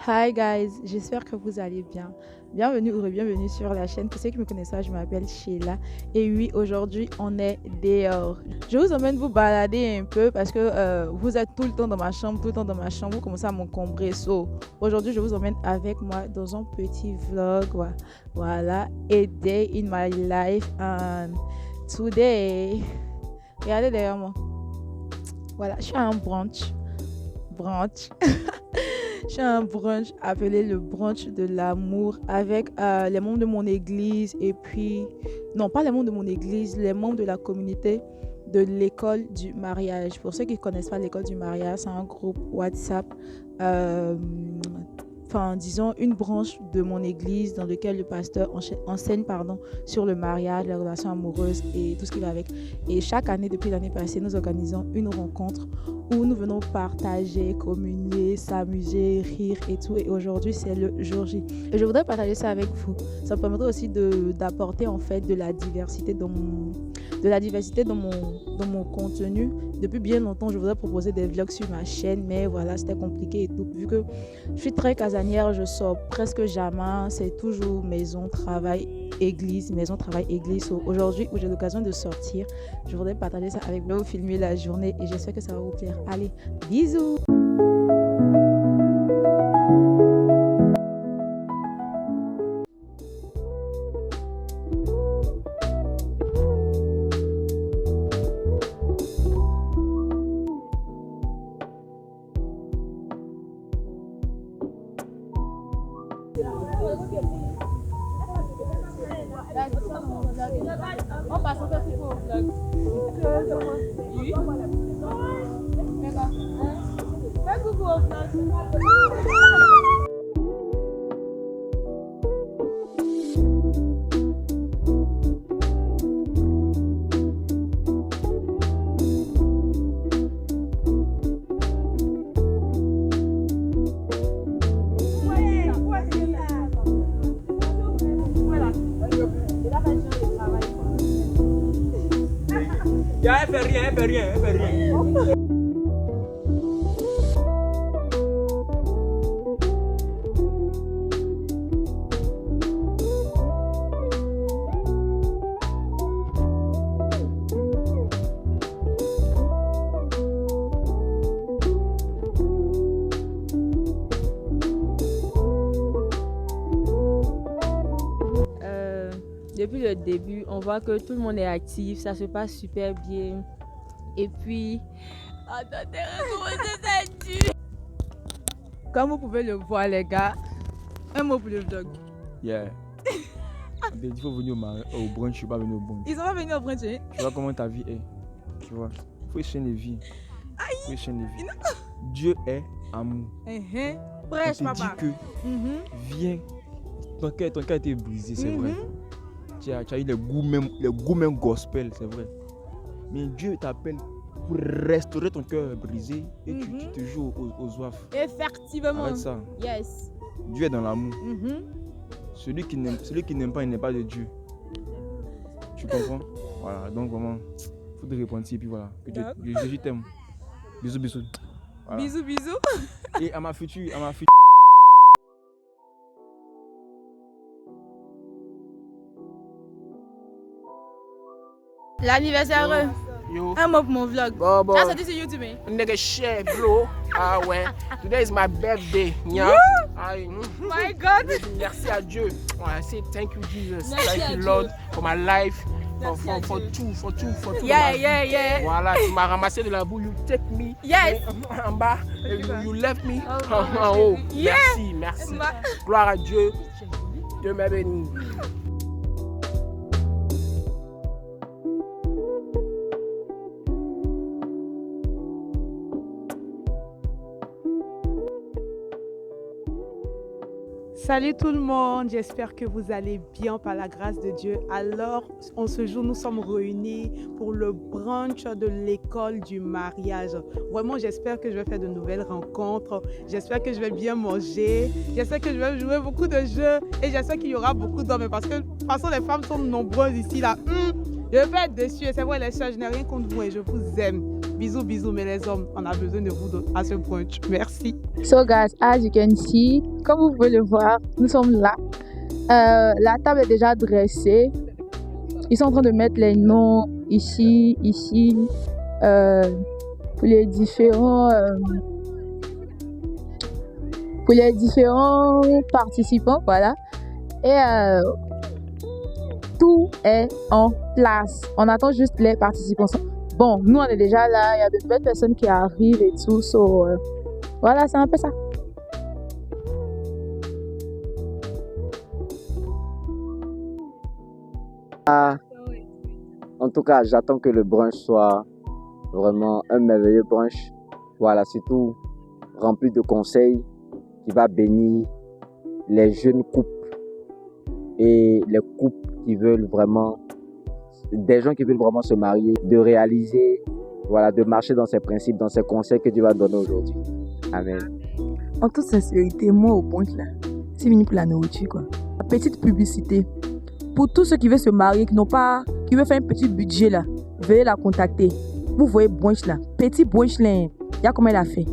Hi guys, j'espère que vous allez bien. Bienvenue ou bienvenue sur la chaîne. Pour ceux qui me connaissent pas, je m'appelle Sheila. Et oui, aujourd'hui, on est dehors. Je vous emmène vous balader un peu parce que vous êtes tout le temps dans ma chambre, Vous commencez à m'encombrer. So, aujourd'hui, je vous emmène avec moi dans un petit vlog. Voilà, a day in my life. And today, regardez derrière moi. Voilà, je suis à un brunch. Je suis à un brunch appelé le brunch de l'amour avec les membres de mon église et puis, non pas les membres de mon église, les membres de la communauté de l'école du mariage. Pour ceux qui ne connaissent pas l'école du mariage, c'est un groupe WhatsApp, disons une branche de mon église dans lequel le pasteur enseigne sur le mariage, les relations amoureuses et tout ce qui va avec. Et chaque année, depuis l'année passée, nous organisons une rencontre où nous venons partager, communier, s'amuser, rire et tout. Et aujourd'hui, c'est le jour J. Et je voudrais partager ça avec vous. Ça me permettrait aussi d'apporter en fait de la diversité dans mon contenu. Depuis bien longtemps, je voudrais proposer des vlogs sur ma chaîne, mais voilà, c'était compliqué et tout. Vu que je suis très casanière, je sors presque jamais. C'est toujours maison, travail, église. So, aujourd'hui, où j'ai l'occasion de sortir, je voudrais partager ça avec vous, filmer la journée et j'espère que ça va vous plaire. Allez, bisous! On passe un peu plus au vlog. Oui. D'accord. Fais coucou au vlog. Elle fait rien. Depuis le début, on voit que tout le monde est actif, ça se passe super bien. Et puis, attendez, comment ça tue? Comme vous pouvez le voir, les gars, un mot pour le vlog. Yeah. Il faut venir au brunch, je suis pas venu au brunch. Ils sont pas venus au brunch, hein? Tu vois comment ta vie est. Tu vois, il faut échanger les vies. Dieu est amour. Prêche, On te dit papa. que viens. Ton cœur a été brisé, c'est vrai. Tu as eu les goûts même gospel, c'est vrai. Mais Dieu t'appelle pour restaurer ton cœur brisé et tu te joues aux soifs. Effectivement. Arrête ça. Yes. Dieu est dans l'amour. Celui qui n'aime pas, il n'est pas de Dieu. Tu comprends? Voilà, donc vraiment, il faut te repentir et puis voilà. Que Jésus t'aime. Bisous. Voilà. Bisous. Et à ma future. L'anniversaire. Yo. Un mot pour mon vlog. Bon. Ça, c'est sur YouTube. Hein? Nigga share, bro. Ah ouais. Today is my birthday. Yeah. My God. Merci à Dieu. I say thank you, Jesus. Merci à Thank you, Dieu. Lord, for my life. For tout. Yeah. Voilà, tu m'as ramassé de la boue. You take me. Yes. En bas. You left me. Oh, En haut. Yeah. Merci. Gloire à Dieu. Dieu m'a béni. Salut tout le monde, j'espère que vous allez bien par la grâce de Dieu. Alors, en ce jour, nous sommes réunis pour le brunch de l'école du mariage. Vraiment, j'espère que je vais faire de nouvelles rencontres. J'espère que je vais bien manger. J'espère que je vais jouer beaucoup de jeux. Et j'espère qu'il y aura beaucoup d'hommes parce que, de toute façon, les femmes sont nombreuses ici. Là. Je vais pas être déçue. C'est vrai, les soeurs, je n'ai rien contre vous et je vous aime. Bisous, bisous, mais les hommes, on a besoin de vous à ce brunch. Merci. So guys, as you can see, comme vous pouvez le voir, nous sommes là. La table est déjà dressée. Ils sont en train de mettre les noms ici, pour les différents participants, voilà. Et tout est en place. On attend juste les participants. Bon, nous on est déjà là. Il y a de nouvelles personnes qui arrivent et tout. So, voilà, c'est un peu ça. En tout cas, j'attends que le brunch soit vraiment un merveilleux brunch. Voilà, surtout rempli de conseils qui va bénir les jeunes couples et les couples qui veulent vraiment, des gens qui veulent vraiment se marier, de réaliser, voilà, de marcher dans ces principes, dans ces conseils que Dieu va donner aujourd'hui. Amen. En toute sincérité, moi au brunch là, c'est venu pour la nourriture quoi. La petite publicité. Pour tous ceux qui veulent se marier, qui veulent faire un petit budget là, veuillez la contacter. Vous voyez brunch là, petit brunch là, il y a comment elle a fait.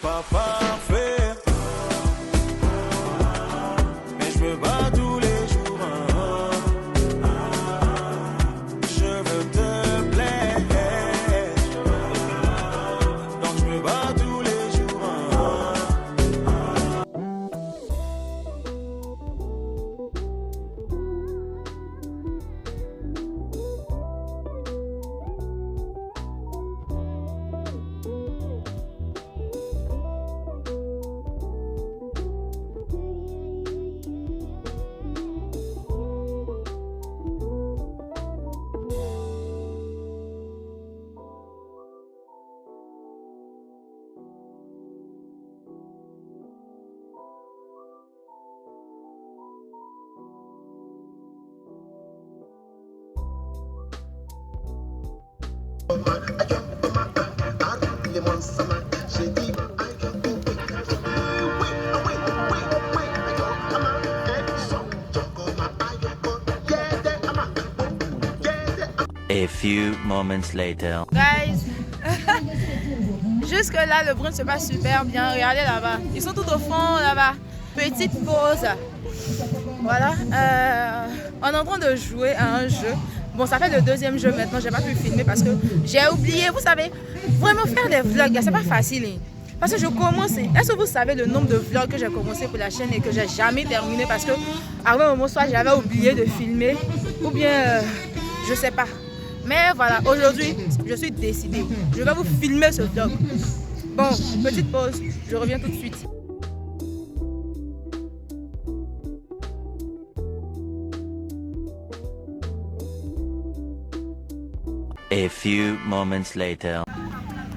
Pas parfait, mais je me bats tous les jours. Je veux te plaire, donc je me bats tous les jours. A few moments later. Guys, jusque là le brunch se passe super bien. Regardez là-bas, ils sont tout au fond là-bas. Petite pause. Voilà, on est en train de jouer à un jeu. Bon, ça fait le deuxième jeu maintenant, j'ai pas pu filmer parce que j'ai oublié. Vous savez, vraiment faire des vlogs, c'est pas facile. Hein. Parce que je commence. Est-ce que vous savez le nombre de vlogs que j'ai commencé pour la chaîne et que j'ai jamais terminé parce que à un moment soit j'avais oublié de filmer ou bien je sais pas. Mais voilà, aujourd'hui, je suis décidée. Je vais vous filmer ce vlog. Bon, petite pause, je reviens tout de suite. A few moments later.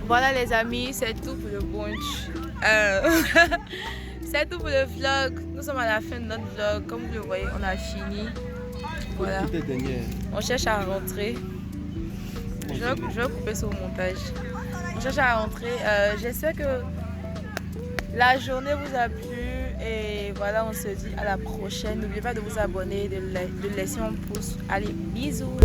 Voilà les amis, c'est tout pour le brunch. C'est tout pour le vlog. Nous sommes à la fin de notre vlog. Comme vous le voyez, on a fini. Voilà. On cherche à rentrer. Je vais couper ça au montage. On cherche à rentrer. J'espère que la journée vous a plu. Et voilà, on se dit à la prochaine. N'oubliez pas de vous abonner, de laisser un pouce. Allez, bisous.